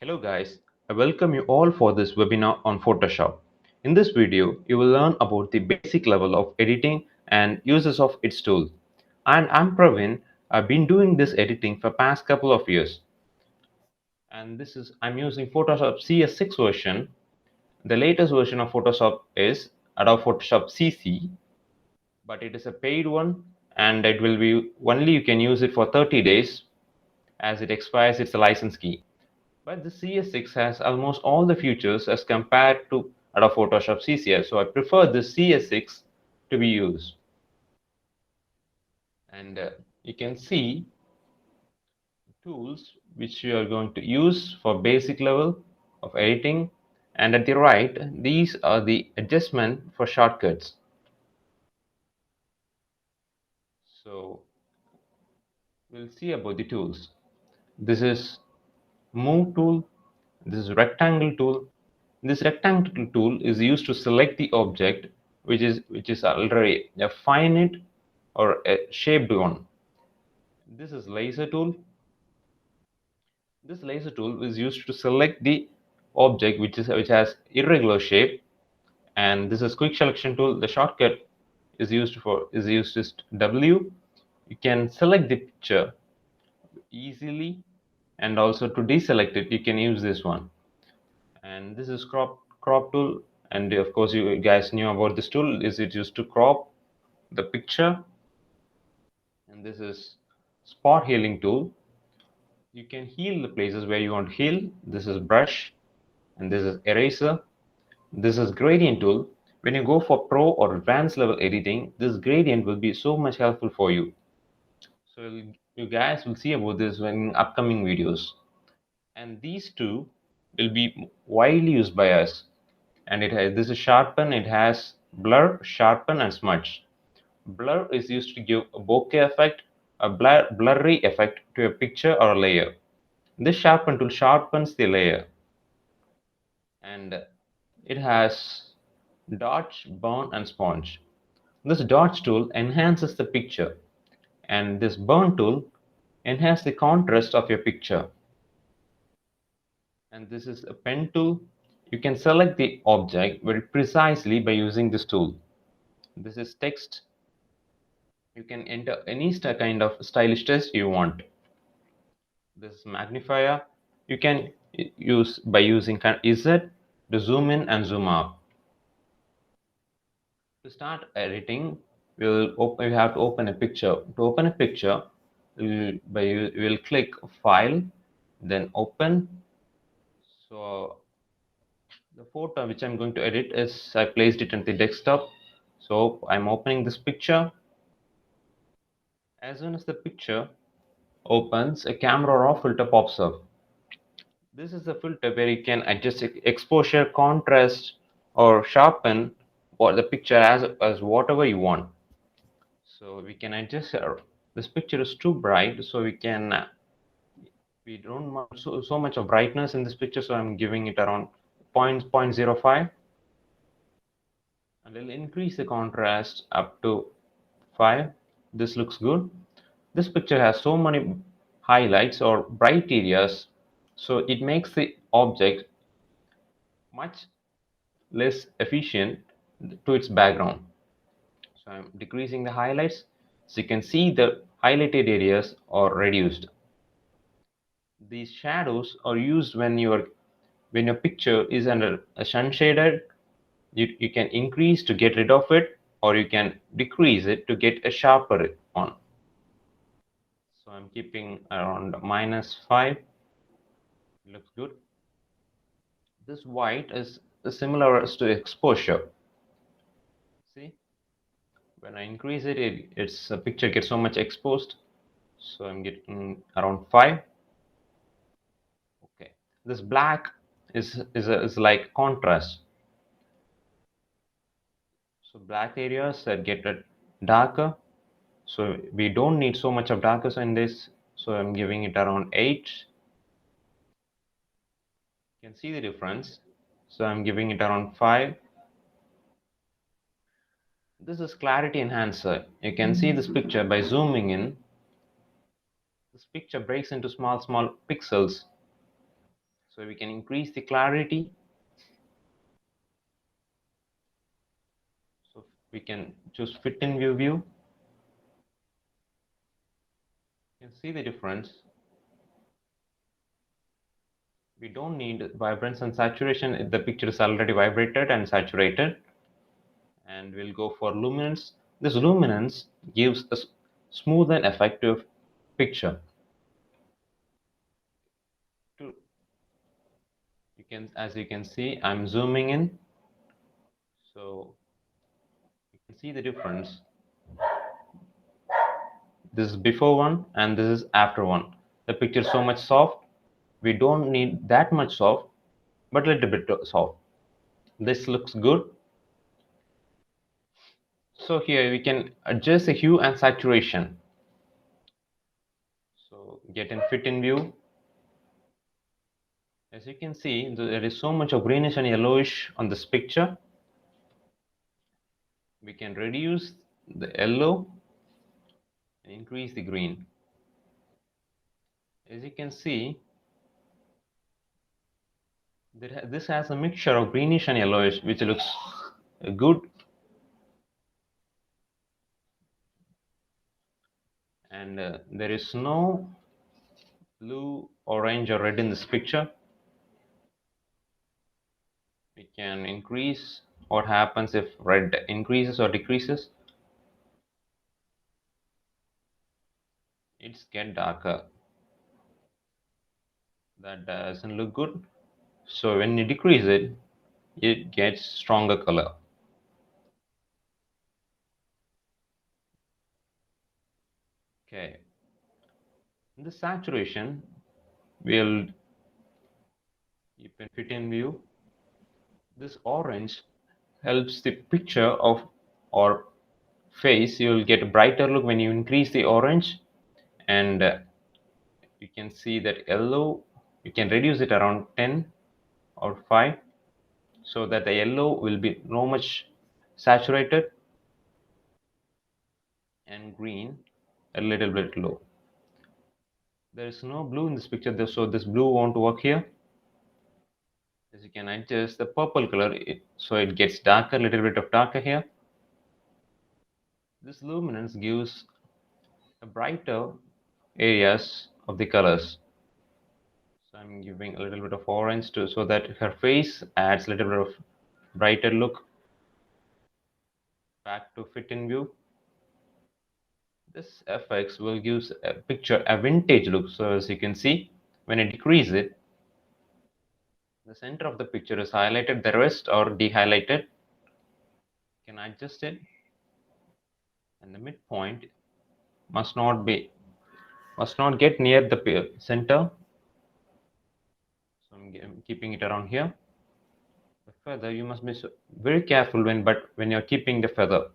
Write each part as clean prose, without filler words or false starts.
Hello guys, I welcome you all for this webinar on Photoshop. In this video, you will learn about the basic level of editing and uses of its tool. And I'm Pravin. I've been doing this editing for past couple of years. And I'm using Photoshop CS6 version. The latest version of Photoshop is Adobe Photoshop CC, but it is a paid one and it will be only you can use it for 30 days as it expires its license key. But the CS6 has almost all the features as compared to Adobe Photoshop CC, so I prefer the CS6 to be used. And you can see tools which you are going to use for basic level of editing. And at the right, these are the adjustment for shortcuts. So we'll see about the tools. This is move tool. This is rectangle tool. This rectangle tool is used to select the object which is already a finite or a shaped one. This is laser tool. This laser tool is used to select the object which has irregular shape, and this is quick selection tool. The shortcut is used as W. You can select the picture easily, and also to deselect it you can use this one. And this is crop tool, and of course you guys knew about this tool. Is it used to crop the picture? And this is spot healing tool. You can heal the places where you want to heal. This is brush, and this is eraser. This is gradient tool. When you go for pro or advanced level editing, this gradient will be so much helpful for you. So you guys will see about this in upcoming videos. And these two will be widely used by us. And it has this is sharpen. It has blur, sharpen, and smudge. Blur is used to give a bokeh effect, a blurry effect to a picture or a layer. This sharpen tool sharpens the layer. And it has dodge, burn, and sponge. This dodge tool enhances the picture, and this burn tool enhances the contrast of your picture. And this is a pen tool. You can select the object very precisely by using this tool. This is text. You can enter any kind of stylish text you want. This is magnifier. You can use by using Z to zoom in and zoom out. To start editing, we have to open a picture. To open a picture, we'll click File, then Open. So the photo which I'm going to edit is I placed it on the desktop. So I'm opening this picture. As soon as the picture opens, a camera raw filter pops up. This is the filter where you can adjust exposure, contrast, or sharpen or the picture as whatever you want. So we can adjust this picture is too bright, so we don't want so much of brightness in this picture, so I'm giving it around 0.05, and I'll increase the contrast up to 5. This looks good. This picture has so many highlights or bright areas, so it makes the object much less efficient to its background. So I'm decreasing the highlights, so you can see the highlighted areas are reduced. These shadows are used when your picture is under a sun shaded. You can increase to get rid of it, or you can decrease it to get a sharper one. So I'm keeping around -5. It looks good. This white is similar to exposure. See, when I increase it, its picture gets so much exposed. So I'm getting around 5. Okay, this black is like contrast. So black areas that get darker. So we don't need so much of darkness in this. So I'm giving it around 8. You can see the difference. So I'm giving it around 5. This is clarity enhancer. You can see this picture by zooming in. This picture breaks into small pixels. So we can increase the clarity. So we can choose fit in view. You can see the difference. We don't need vibrance and saturation. The picture is already vibrated and saturated. And we'll go for luminance. This luminance gives a smooth and effective picture. To, you can, as you can see, I'm zooming in, so you can see the difference. This is before one and this is after one. The picture is so much soft. We don't need that much soft, but a little bit soft. This looks good. So here we can adjust the hue and saturation. So get in fit in view. As you can see, there is so much of greenish and yellowish on this picture. We can reduce the yellow and increase the green. As you can see, this has a mixture of greenish and yellowish, which looks good. And there is no blue, orange, or red in this picture. We can increase what happens if red increases or decreases. It's get darker. That doesn't look good. So when you decrease it, it gets stronger color. Okay. The saturation will keep in fit in view. This orange helps the picture of or face. You will get a brighter look when you increase the orange, and you can see that yellow. You can reduce it around 10 or 5, so that the yellow will be no much saturated, and green a little bit low. There is no blue in this picture, so this blue won't work here. As you can adjust the purple color, so it gets darker, a little bit of darker here. This luminance gives a brighter areas of the colors. So I'm giving a little bit of orange to, so that her face adds a little bit of brighter look. Back to fit in view. This effects will give a picture a vintage look. So as you can see, when I decrease it, the center of the picture is highlighted, the rest are dehighlighted. You can adjust it, and the midpoint must not be must not get near the center. So I'm keeping it around here. The feather, you must be very careful when you're keeping the feather.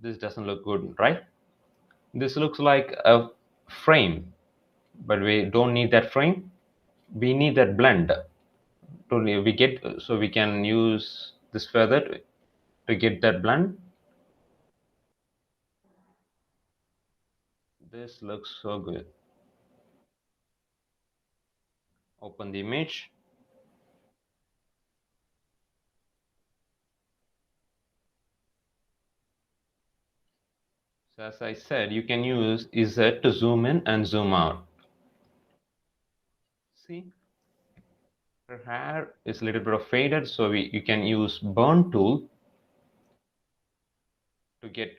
This doesn't look good, right? This looks like a frame, but we don't need that frame. We need that blend. We get, so we can use this feather to get that blend. This looks so good. Open the image. So as I said, you can use Z to zoom in and zoom out. See, her hair is a little bit of faded, so you can use burn tool to get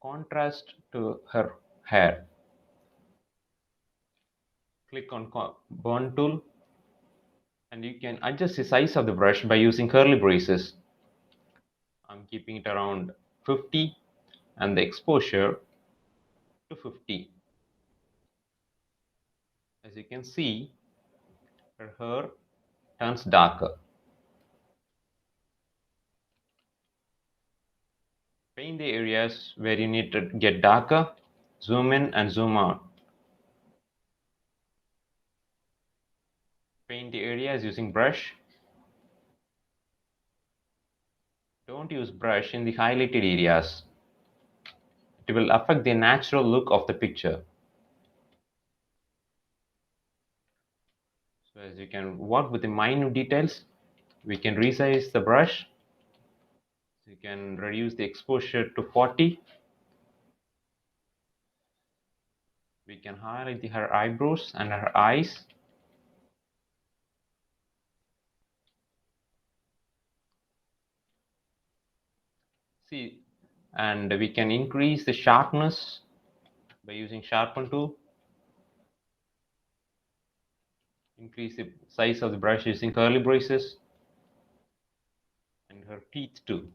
contrast to her hair. Click on burn tool, and you can adjust the size of the brush by using curly braces. I'm keeping it around 50 and the exposure to 50. As you can see, her hair turns darker. Paint the areas where you need to get darker, zoom in and zoom out. Paint the areas using brush. Don't use brush in the highlighted areas. It will affect the natural look of the picture. So as you can work with the minute details, we can resize the brush. So you can reduce the exposure to 40. We can highlight her eyebrows and her eyes. See, and we can increase the sharpness by using sharpen tool. Increase the size of the brush using curly braces and her teeth too.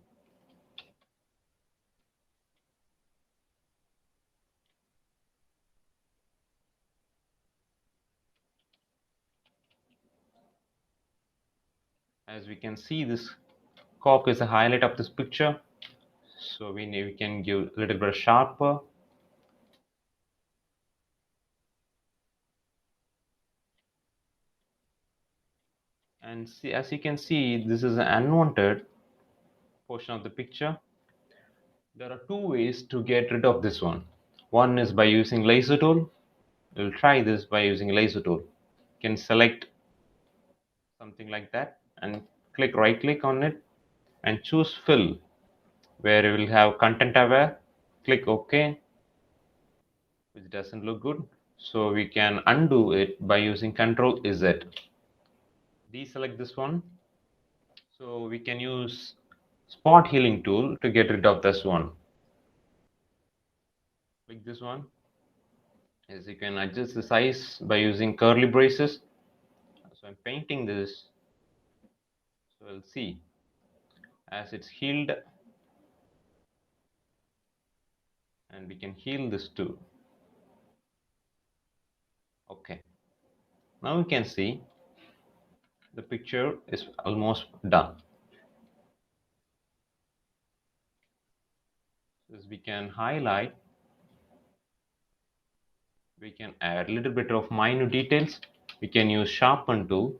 As we can see, this cock is the highlight of this picture. So we can give a little bit sharper. And see, as you can see, this is an unwanted portion of the picture. There are two ways to get rid of this one. One is by using laser tool. We'll try this by using laser tool. You can select something like that and right click on it and choose fill, where you will have content aware. Click OK, which doesn't look good. So we can undo it by using Control Z. Deselect this one. So we can use spot healing tool to get rid of this one. Click this one. As you can adjust the size by using curly braces. So I'm painting this. So we'll see as it's healed, and we can heal this too. Okay. Now we can see the picture is almost done. As we can highlight, we can add a little bit of minute details. We can use sharpen tool,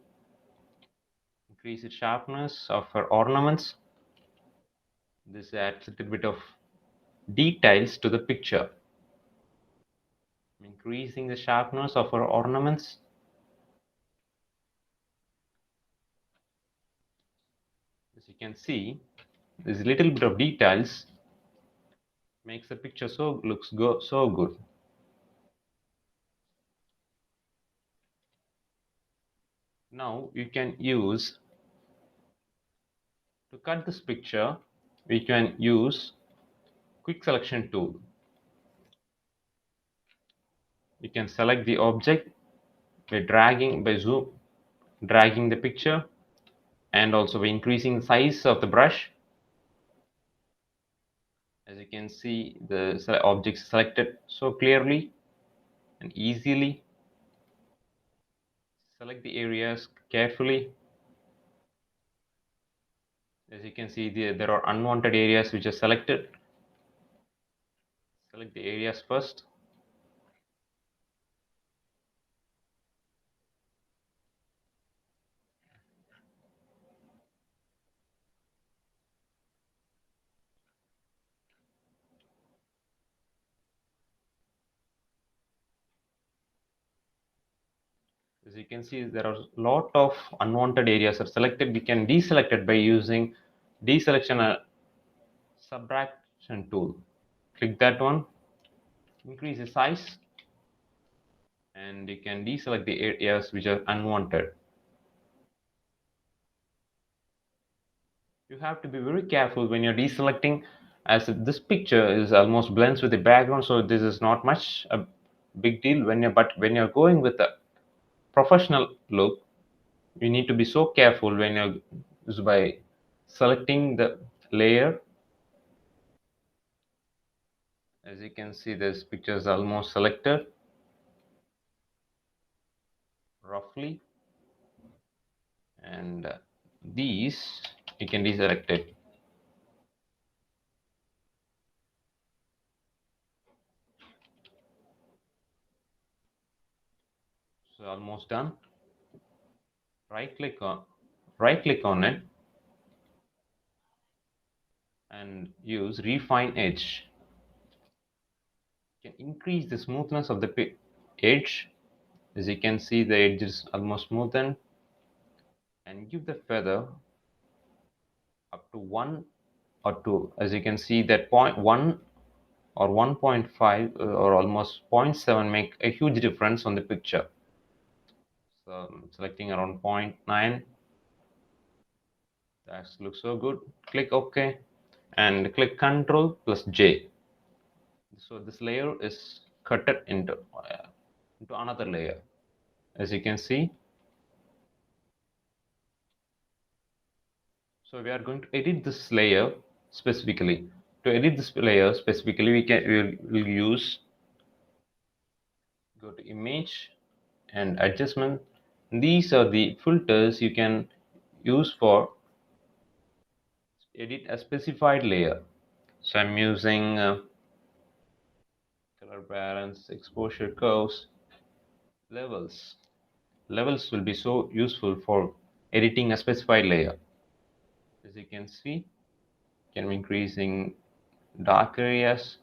increase the sharpness of our ornaments. This adds a little bit of details to the picture. Increasing the sharpness of our ornaments. As you can see, this little bit of details makes the picture so good. Now you can use to cut this picture. We can use quick selection tool. You can select the object by dragging the picture, and also by increasing the size of the brush. As you can see, the object is selected so clearly and easily. Select the areas carefully. As you can see, there are unwanted areas which are selected. Select the areas first. As you can see, there are a lot of unwanted areas are selected. We can deselect it by using deselection subtraction tool. Click that one, increase the size, and you can deselect the areas which are unwanted. You have to be very careful when you're deselecting, as this picture is almost blends with the background, so this is not much a big deal when you're going with a professional look. You need to be so careful when you're is by selecting the layer. As you can see, this picture is almost selected roughly, and these you can deselect it. So almost done. right click on right click on it and use refine edge. You can increase the smoothness of the edge. As you can see, the edge is almost smoothened, and give the feather up to 1 or 2. As you can see, that point 1 or 1.5 or almost zero point 0.7 make a huge difference on the picture. So I'm selecting around 0.9. That looks so good. Click OK and click Ctrl plus J. So this layer is cut into another layer. As you can see, so we are going to edit this layer specifically. To edit this layer specifically, we'll use, go to image and adjustment. These are the filters you can use for edit a specified layer. So I'm using color balance, exposure curves, levels. Levels will be so useful for editing a specified layer. As you can see, I'm increasing dark areas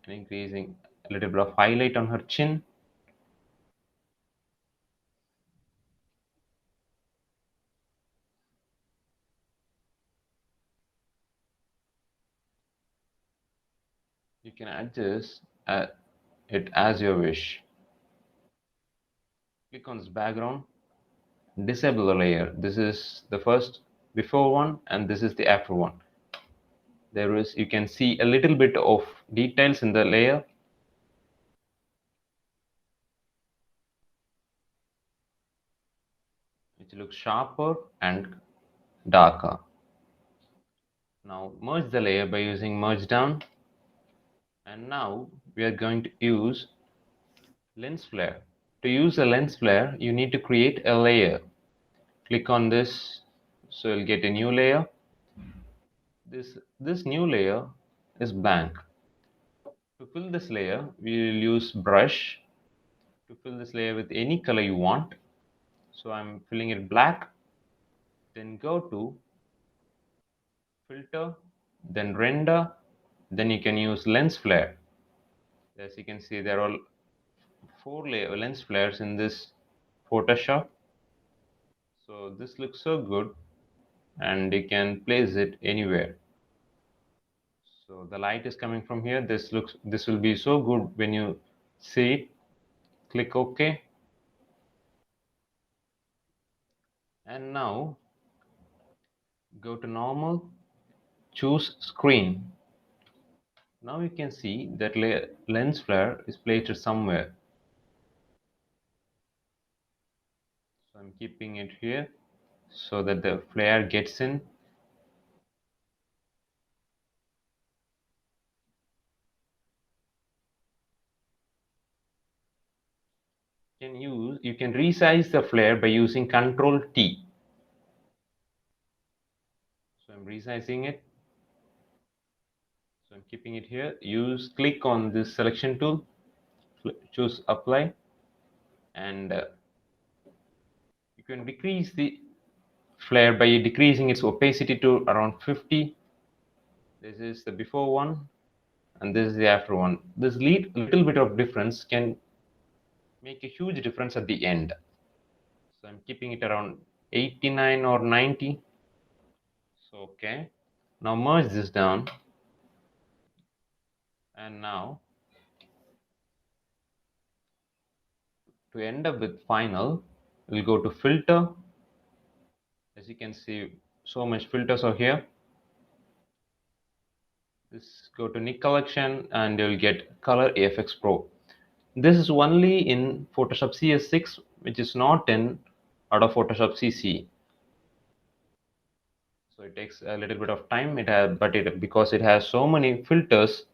and increasing a little bit of highlight on her chin. You can adjust it as you wish. Click on this background, disable the layer. This is the first before one and this is the after one. There is, you can see a little bit of details in the layer. Which looks sharper and darker. Now merge the layer by using merge down. And now we are going to use lens flare. To use a lens flare, you need to create a layer. Click on this, so you'll get a new layer. This new layer is blank. To fill this layer, we will use brush to fill this layer with any color you want. So I'm filling it black. Then go to filter, then render. Then you can use lens flare. As you can see, there are 4 lens flares in this Photoshop. So this looks so good, and you can place it anywhere. So the light is coming from here. This will be so good when you see it. Click OK. And now go to normal, choose screen. Now you can see that lens flare is placed somewhere. So I'm keeping it here so that the flare gets in. You can resize the flare by using Ctrl T. So I'm resizing it. So I'm keeping it here. Click on this selection tool, choose apply, and you can decrease the flare by decreasing its opacity to around 50. This is the before one, and this is the after one. This little bit of difference can make a huge difference at the end. So I'm keeping it around 89 or 90. So okay. Now merge this down, and now to end up with final, we'll go to filter. As you can see, so much filters are here. This go to Nick collection and you'll get color AFX Pro. This is only in Photoshop CS6, which is not in out of Photoshop CC. So it takes a little bit of time. Because it has so many filters.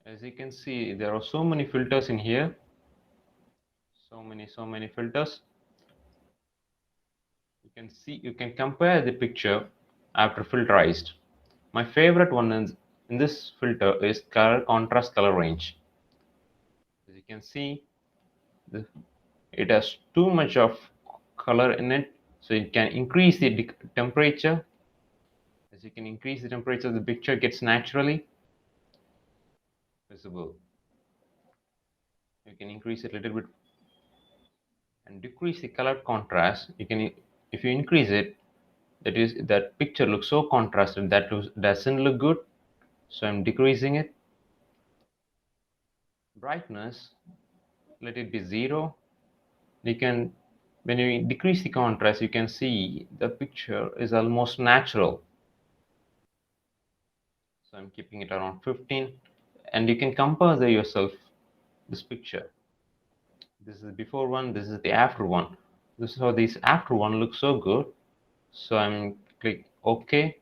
As you can see, there are so many filters in here. So many filters. You can compare the picture after filterized. My favorite one in this filter is color contrast color range. As you can see, it has too much of color in it, so it can increase the temperature. As you can increase the temperature, the picture gets naturally. visible. You can increase it a little bit and decrease the color contrast. You can, if you increase it, that is, that picture looks so contrasted that doesn't look good. So I'm decreasing it. Brightness, let it be 0. You can, when you decrease the contrast, you can see the picture is almost natural. So I'm keeping it around 15, and you can compare yourself this picture. This is the before one, this is the after one. This is how this after one looks so good. So I'm click OK.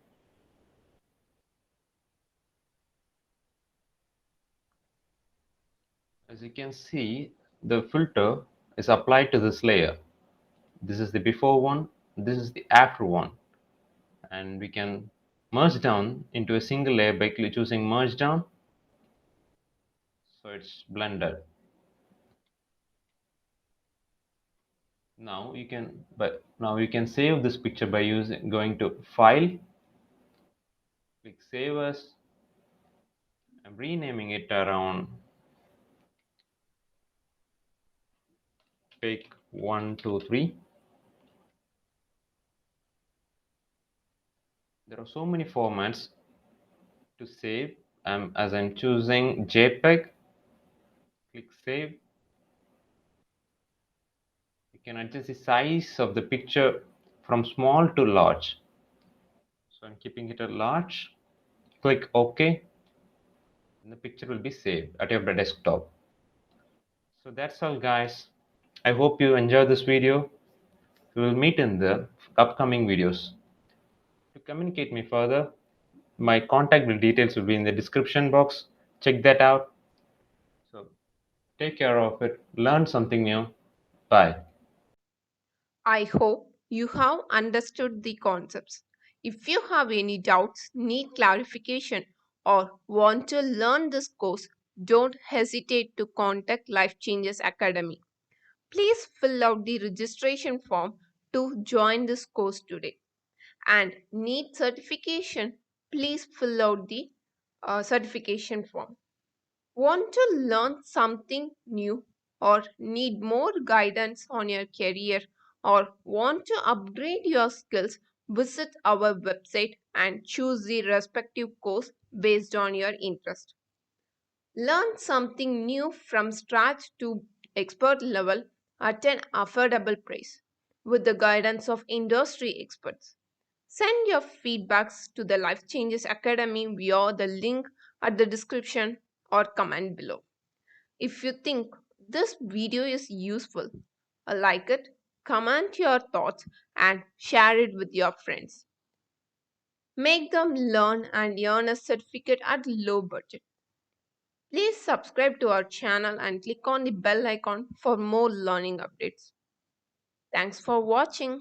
As you can see, the filter is applied to this layer. This is the before one, this is the after one, and we can merge down into a single layer by choosing merge down, so it's blended. Now you can save this picture by using going to file, click save as. I'm renaming it around take 1 2 3. There are so many formats to save. As I'm choosing JPEG, click save. You can adjust the size of the picture from small to large. So I'm keeping it at large. Click OK, and the picture will be saved at your desktop. So that's all, guys. I hope you enjoyed this video. We will meet in the upcoming videos. To communicate me further, my contact details will be in the description box. Check that out. So take care of it. Learn something new. Bye. I hope you have understood the concepts. If you have any doubts, need clarification, or want to learn this course, don't hesitate to contact Life Changes Academy. Please fill out the registration form to join this course today. And need certification, please fill out the certification form. Want to learn something new or need more guidance on your career or want to upgrade your skills? Visit our website and choose the respective course based on your interest. Learn something new from scratch to expert level at an affordable price with the guidance of industry experts. Send your feedbacks to the Life Changes Academy via the link at the description or comment below. If you think this video is useful, like it, comment your thoughts, and share it with your friends. Make them learn and earn a certificate at low budget. Please subscribe to our channel and click on the bell icon for more learning updates. Thanks for watching.